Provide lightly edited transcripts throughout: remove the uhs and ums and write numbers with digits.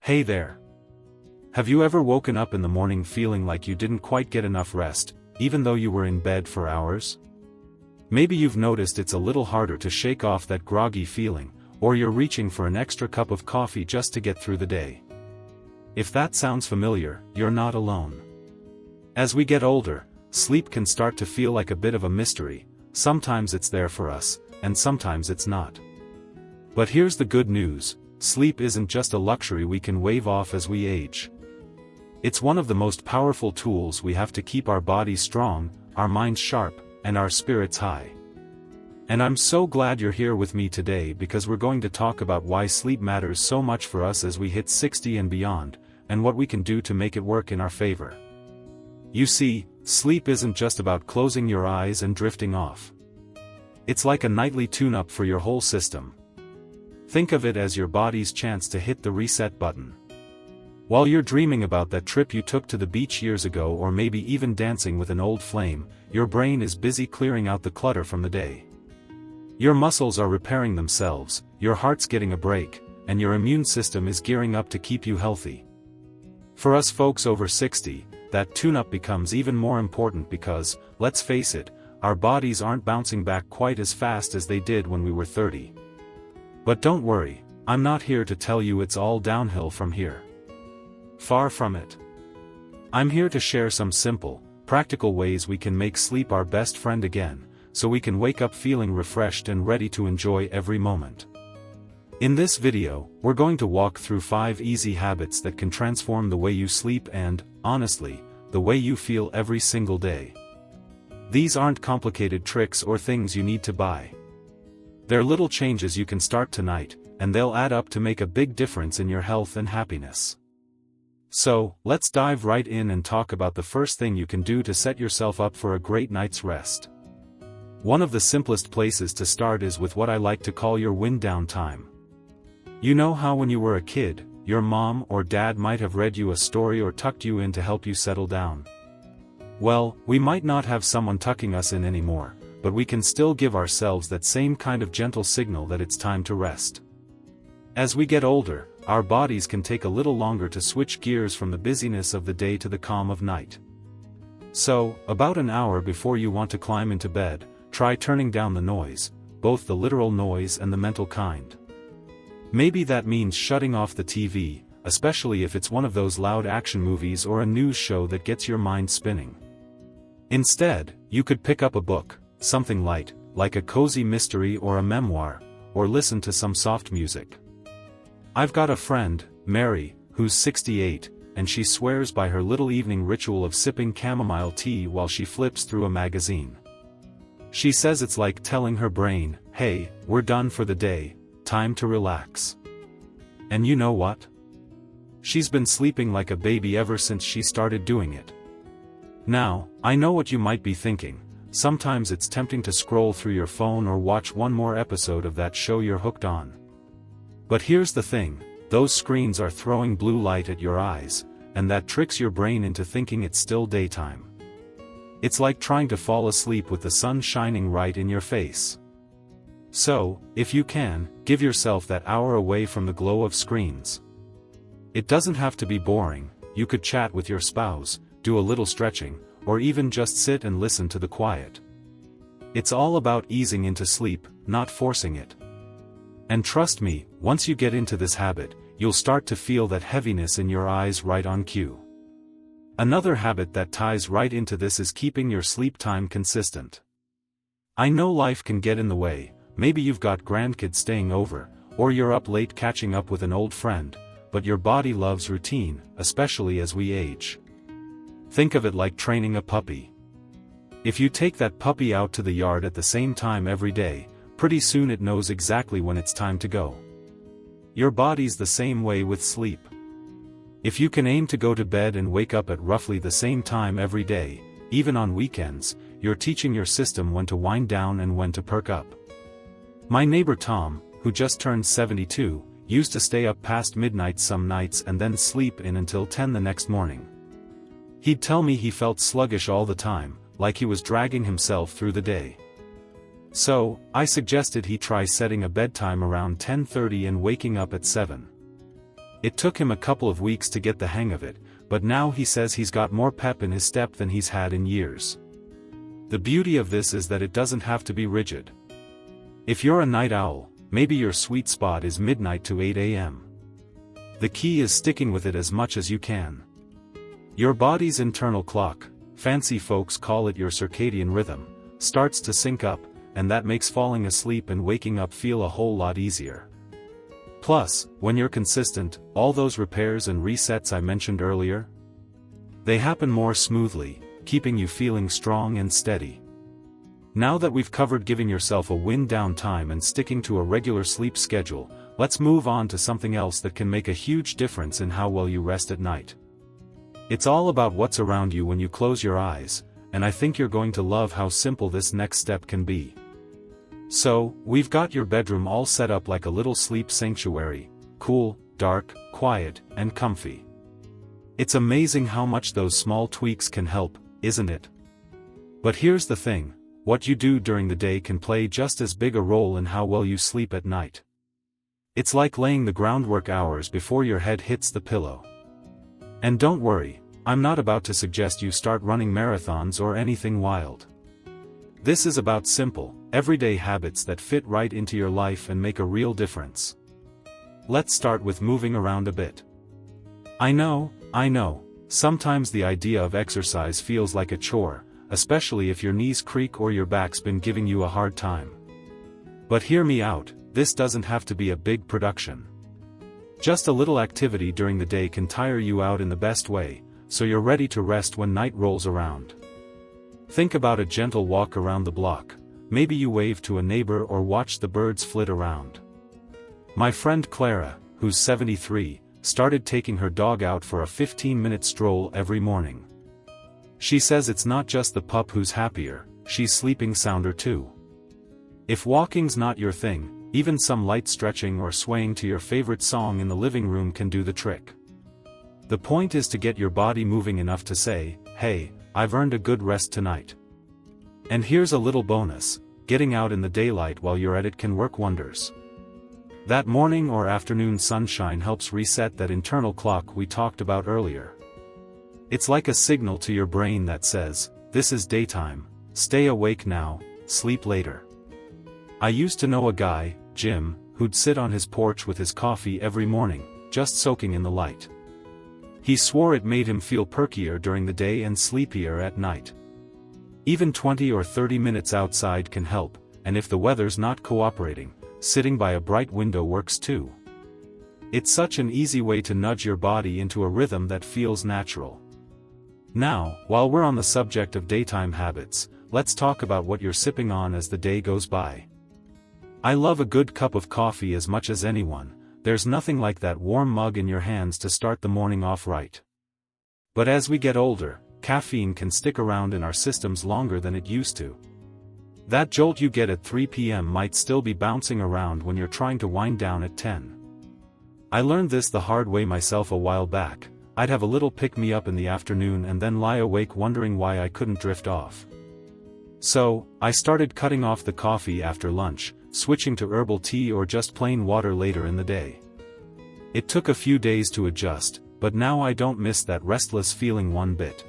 Hey there. Have you ever woken up in the morning feeling like you didn't quite get enough rest, even though you were in bed for hours? Maybe you've noticed it's a little harder to shake off that groggy feeling, or you're reaching for an extra cup of coffee just to get through the day. If that sounds familiar, you're not alone. As we get older, sleep can start to feel like a bit of a mystery. Sometimes it's there for us, and sometimes it's not. But here's the good news. Sleep isn't just a luxury we can wave off as we age. It's one of the most powerful tools we have to keep our bodies strong, our minds sharp, and our spirits high. And I'm so glad you're here with me today because we're going to talk about why sleep matters so much for us as we hit 60 and beyond, and what we can do to make it work in our favor. You see, sleep isn't just about closing your eyes and drifting off. It's like a nightly tune-up for your whole system. Think of it as your body's chance to hit the reset button. While you're dreaming about that trip you took to the beach years ago or maybe even dancing with an old flame, your brain is busy clearing out the clutter from the day. Your muscles are repairing themselves, your heart's getting a break, and your immune system is gearing up to keep you healthy. For us folks over 60, that tune-up becomes even more important because, let's face it, our bodies aren't bouncing back quite as fast as they did when we were 30. But don't worry, I'm not here to tell you it's all downhill from here. Far from it. I'm here to share some simple, practical ways we can make sleep our best friend again, so we can wake up feeling refreshed and ready to enjoy every moment. In this video, we're going to walk through 5 easy habits that can transform the way you sleep and, honestly, the way you feel every single day. These aren't complicated tricks or things you need to buy. They're little changes you can start tonight, and they'll add up to make a big difference in your health and happiness. So, let's dive right in and talk about the first thing you can do to set yourself up for a great night's rest. One of the simplest places to start is with what I like to call your wind down time. You know how when you were a kid, your mom or dad might have read you a story or tucked you in to help you settle down? Well, we might not have someone tucking us in anymore, but we can still give ourselves that same kind of gentle signal that it's time to rest. As we get older, our bodies can take a little longer to switch gears from the busyness of the day to the calm of night. So, about an hour before you want to climb into bed, try turning down the noise, both the literal noise and the mental kind. Maybe that means shutting off the TV, especially if it's one of those loud action movies or a news show that gets your mind spinning. Instead, you could pick up a book, something light, like a cozy mystery or a memoir, or listen to some soft music. I've got a friend, Mary, who's 68, and she swears by her little evening ritual of sipping chamomile tea while she flips through a magazine. She says it's like telling her brain, hey, we're done for the day, time to relax. And you know what? She's been sleeping like a baby ever since she started doing it. Now, I know what you might be thinking. Sometimes it's tempting to scroll through your phone or watch one more episode of that show you're hooked on. But here's the thing, those screens are throwing blue light at your eyes, and that tricks your brain into thinking it's still daytime. It's like trying to fall asleep with the sun shining right in your face. So, if you can, give yourself that hour away from the glow of screens. It doesn't have to be boring. You could chat with your spouse, do a little stretching, or even just sit and listen to the quiet. It's all about easing into sleep, not forcing it. And trust me, once you get into this habit, you'll start to feel that heaviness in your eyes right on cue. Another habit that ties right into this is keeping your sleep time consistent. I know life can get in the way, maybe you've got grandkids staying over, or you're up late catching up with an old friend, but your body loves routine, especially as we age. Think of it like training a puppy. If you take that puppy out to the yard at the same time every day, pretty soon it knows exactly when it's time to go. Your body's the same way with sleep. If you can aim to go to bed and wake up at roughly the same time every day, even on weekends, you're teaching your system when to wind down and when to perk up. My neighbor Tom, who just turned 72, used to stay up past midnight some nights and then sleep in until 10 the next morning. He'd tell me he felt sluggish all the time, like he was dragging himself through the day. So, I suggested he try setting a bedtime around 10:30 and waking up at 7. It took him a couple of weeks to get the hang of it, but now he says he's got more pep in his step than he's had in years. The beauty of this is that it doesn't have to be rigid. If you're a night owl, maybe your sweet spot is midnight to 8 a.m. The key is sticking with it as much as you can. Your body's internal clock, fancy folks call it your circadian rhythm, starts to sync up, and that makes falling asleep and waking up feel a whole lot easier. Plus, when you're consistent, all those repairs and resets I mentioned earlier, they happen more smoothly, keeping you feeling strong and steady. Now that we've covered giving yourself a wind-down time and sticking to a regular sleep schedule, let's move on to something else that can make a huge difference in how well you rest at night. It's all about what's around you when you close your eyes, and I think you're going to love how simple this next step can be. So, we've got your bedroom all set up like a little sleep sanctuary, cool, dark, quiet, and comfy. It's amazing how much those small tweaks can help, isn't it? But here's the thing, what you do during the day can play just as big a role in how well you sleep at night. It's like laying the groundwork hours before your head hits the pillow. And don't worry, I'm not about to suggest you start running marathons or anything wild. This is about simple, everyday habits that fit right into your life and make a real difference. Let's start with moving around a bit. I know, sometimes the idea of exercise feels like a chore, especially if your knees creak or your back's been giving you a hard time. But hear me out, this doesn't have to be a big production. Just a little activity during the day can tire you out in the best way, so you're ready to rest when night rolls around. Think about a gentle walk around the block, maybe you wave to a neighbor or watch the birds flit around. My friend Clara, who's 73, started taking her dog out for a 15-minute stroll every morning. She says it's not just the pup who's happier, she's sleeping sounder too. If walking's not your thing, even some light stretching or swaying to your favorite song in the living room can do the trick. The point is to get your body moving enough to say, hey, I've earned a good rest tonight. And here's a little bonus, getting out in the daylight while you're at it can work wonders. That morning or afternoon sunshine helps reset that internal clock we talked about earlier. It's like a signal to your brain that says, this is daytime, stay awake now, sleep later. I used to know a guy, Jim, who'd sit on his porch with his coffee every morning, just soaking in the light. He swore it made him feel perkier during the day and sleepier at night. Even 20 or 30 minutes outside can help, and if the weather's not cooperating, sitting by a bright window works too. It's such an easy way to nudge your body into a rhythm that feels natural. Now, while we're on the subject of daytime habits, let's talk about what you're sipping on as the day goes by. I love a good cup of coffee as much as anyone. There's nothing like that warm mug in your hands to start the morning off right. But as we get older, caffeine can stick around in our systems longer than it used to. That jolt you get at 3 p.m. might still be bouncing around when you're trying to wind down at 10. I learned this the hard way myself a while back. I'd have a little pick-me-up in the afternoon and then lie awake wondering why I couldn't drift off. So, I started cutting off the coffee after lunch, switching to herbal tea or just plain water later in the day. It took a few days to adjust, but now I don't miss that restless feeling one bit.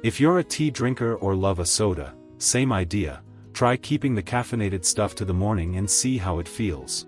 If you're a tea drinker or love a soda, same idea, try keeping the caffeinated stuff to the morning and see how it feels.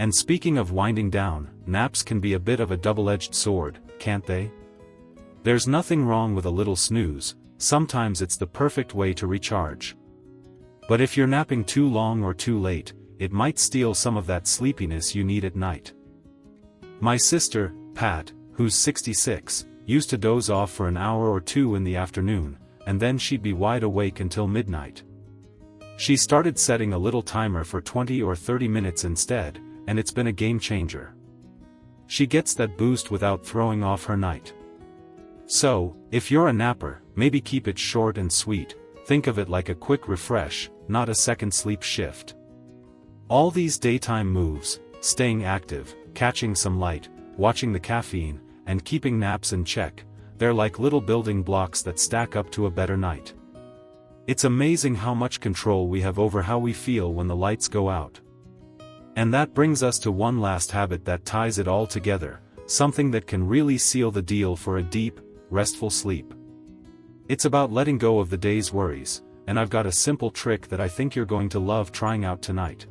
And speaking of winding down, naps can be a bit of a double-edged sword, can't they? There's nothing wrong with a little snooze, sometimes it's the perfect way to recharge. But if you're napping too long or too late, it might steal some of that sleepiness you need at night. My sister, Pat, who's 66, used to doze off for an hour or two in the afternoon, and then she'd be wide awake until midnight. She started setting a little timer for 20 or 30 minutes instead, and it's been a game changer. She gets that boost without throwing off her night. So, if you're a napper, maybe keep it short and sweet. Think of it like a quick refresh, not a second sleep shift. All these daytime moves, staying active, catching some light, watching the caffeine, and keeping naps in check, they're like little building blocks that stack up to a better night. It's amazing how much control we have over how we feel when the lights go out. And that brings us to one last habit that ties it all together, something that can really seal the deal for a deep, restful sleep. It's about letting go of the day's worries, and I've got a simple trick that I think you're going to love trying out tonight.